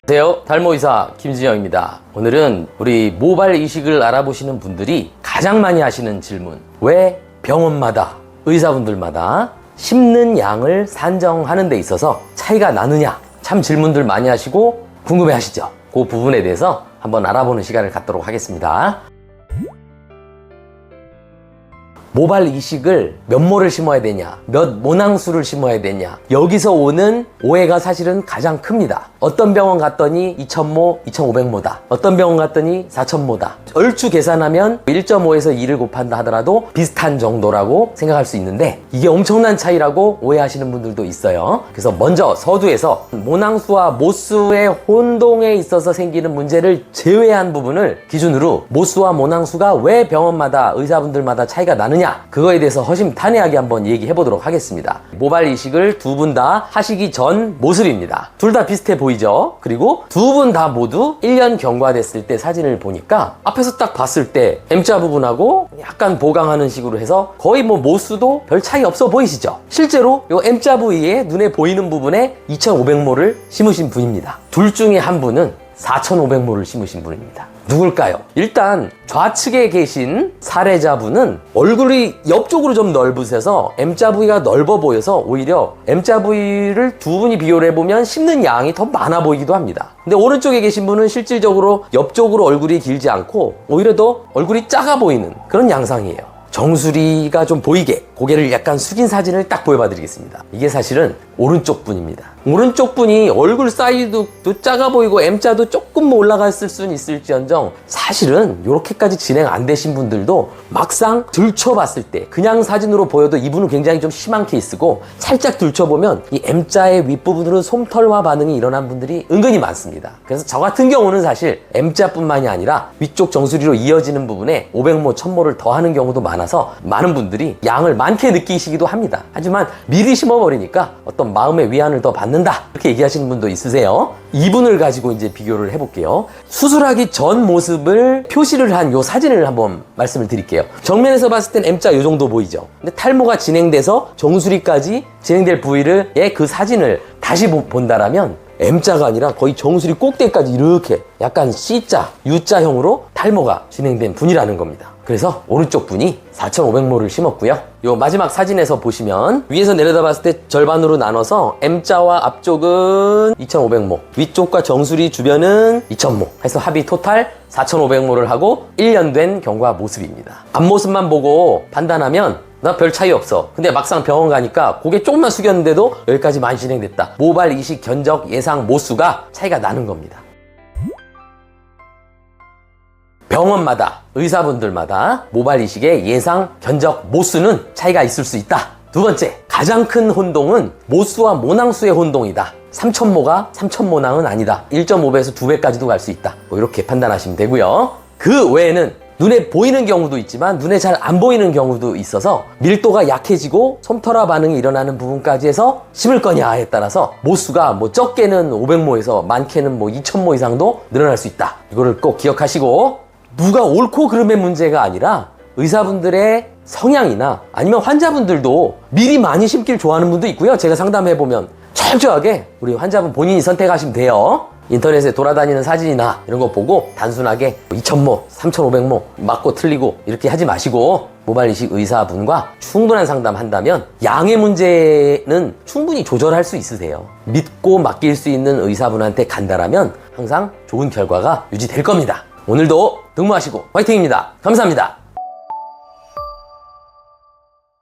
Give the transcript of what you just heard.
안녕하세요. 달모의사 김진영입니다. 오늘은 우리 모발 이식을 알아보시는 분들이 가장 많이 하시는 질문, 왜 병원마다 의사분들마다 심는 양을 산정하는 데 있어서 차이가 나느냐, 참 질문들 많이 하시고 궁금해 하시죠. 그 부분에 대해서 한번 알아보는 시간을 갖도록 하겠습니다. 모발 이식을 몇 모를 심어야 되냐, 몇 모낭수를 심어야 되냐, 여기서 오는 오해가 사실은 가장 큽니다. 어떤 병원 갔더니 2000모, 2500모다. 어떤 병원 갔더니 4000모다. 얼추 계산하면 1.5에서 2를 곱한다 하더라도 비슷한 정도라고 생각할 수 있는데 이게 엄청난 차이라고 오해하시는 분들도 있어요. 그래서 먼저 서두에서 모낭수와 모수의 혼동에 있어서 생기는 문제를 제외한 부분을 기준으로 모수와 모낭수가 왜 병원마다 의사분들마다 차이가 나느냐, 그거에 대해서 허심탄회하게 한번 얘기해 보도록 하겠습니다. 모발 이식을 두 분 다 하시기 전 모습입니다. 둘 다 비슷해 보이죠? 그리고 두 분 다 모두 1년 경과됐을 때 사진을 보니까 앞에서 딱 봤을 때 M자 부분하고 약간 보강하는 식으로 해서 거의 뭐 모수도 별 차이 없어 보이시죠? 실제로 이 M자 부위에 눈에 보이는 부분에 2500모를 심으신 분입니다. 둘 중에 한 분은 4500모를 심으신 분입니다. 누굴까요? 일단 좌측에 계신 사례자분은 얼굴이 옆쪽으로 좀 넓으셔서 M자 부위가 넓어 보여서 오히려 M자 부위를 두 분이 비교를 해보면 심는 양이 더 많아 보이기도 합니다. 근데 오른쪽에 계신 분은 실질적으로 옆쪽으로 얼굴이 길지 않고 오히려 더 얼굴이 작아 보이는 그런 양상이에요. 정수리가 좀 보이게 고개를 약간 숙인 사진을 딱 보여봐 드리겠습니다. 이게 사실은 오른쪽 분입니다. 오른쪽 분이 얼굴 사이즈도 작아 보이고 M자도 조금 올라갔을 수는 있을지언정 사실은 이렇게까지 진행 안 되신 분들도 막상 들춰봤을 때 그냥 사진으로 보여도 이분은 굉장히 좀 심한 케이스고 살짝 들춰보면 이 M자의 윗부분으로 솜털화 반응이 일어난 분들이 은근히 많습니다. 그래서 저 같은 경우는 사실 M자뿐만이 아니라 위쪽 정수리로 이어지는 부분에 500모, 1000모를 더하는 경우도 많아서 많은 분들이 양을 많게 느끼시기도 합니다. 하지만 미리 심어버리니까 어떤 마음의 위안을 더 받는다 이렇게 얘기하시는 분도 있으세요. 이분을 가지고 이제 비교를 해볼게요. 수술하기 전 모습을 표시를 한 요 사진을 한번 말씀을 드릴게요. 정면에서 봤을 땐 M자 요 정도 보이죠. 근데 탈모가 진행돼서 정수리까지 진행될 부위를 그 사진을 다시 본다라면 M자가 아니라 거의 정수리 꼭대기까지 이렇게 약간 C자, U자형으로 탈모가 진행된 분이라는 겁니다. 그래서 오른쪽 분이 4500모를 심었고요. 요 마지막 사진에서 보시면 위에서 내려다 봤을 때 절반으로 나눠서 M자와 앞쪽은 2500모, 위쪽과 정수리 주변은 2000모 해서 합이 토탈 4500모를 하고 1년 된 경과 모습입니다. 앞모습만 보고 판단하면 나 별 차이 없어. 근데 막상 병원 가니까 고개 조금만 숙였는데도 여기까지 많이 진행됐다. 모발 이식 견적 예상 모수가 차이가 나는 겁니다. 병원마다 의사분들마다 모발 이식의 예상 견적 모수는 차이가 있을 수 있다. 두 번째, 가장 큰 혼동은 모수와 모낭수의 혼동이다. 3000모가 3000모낭은 아니다. 1.5배에서 2배까지도 갈 수 있다. 뭐 이렇게 판단하시면 되고요. 그 외에는 눈에 보이는 경우도 있지만 눈에 잘 안 보이는 경우도 있어서 밀도가 약해지고 솜털화 반응이 일어나는 부분까지 해서 심을 거냐에 따라서 모수가 뭐 적게는 500모에서 많게는 뭐 2000모 이상도 늘어날 수 있다. 이거를 꼭 기억하시고, 누가 옳고 그름의 문제가 아니라 의사분들의 성향이나 아니면 환자분들도 미리 많이 심길 좋아하는 분도 있고요. 제가 상담해보면 철저하게 우리 환자분 본인이 선택하시면 돼요. 인터넷에 돌아다니는 사진이나 이런 거 보고 단순하게 2000모, 3500모 맞고 틀리고 이렇게 하지 마시고 모발 이식 의사분과 충분한 상담한다면 양의 문제는 충분히 조절할 수 있으세요. 믿고 맡길 수 있는 의사분한테 간다라면 항상 좋은 결과가 유지될 겁니다. 오늘도 등무하시고 화이팅입니다. 감사합니다.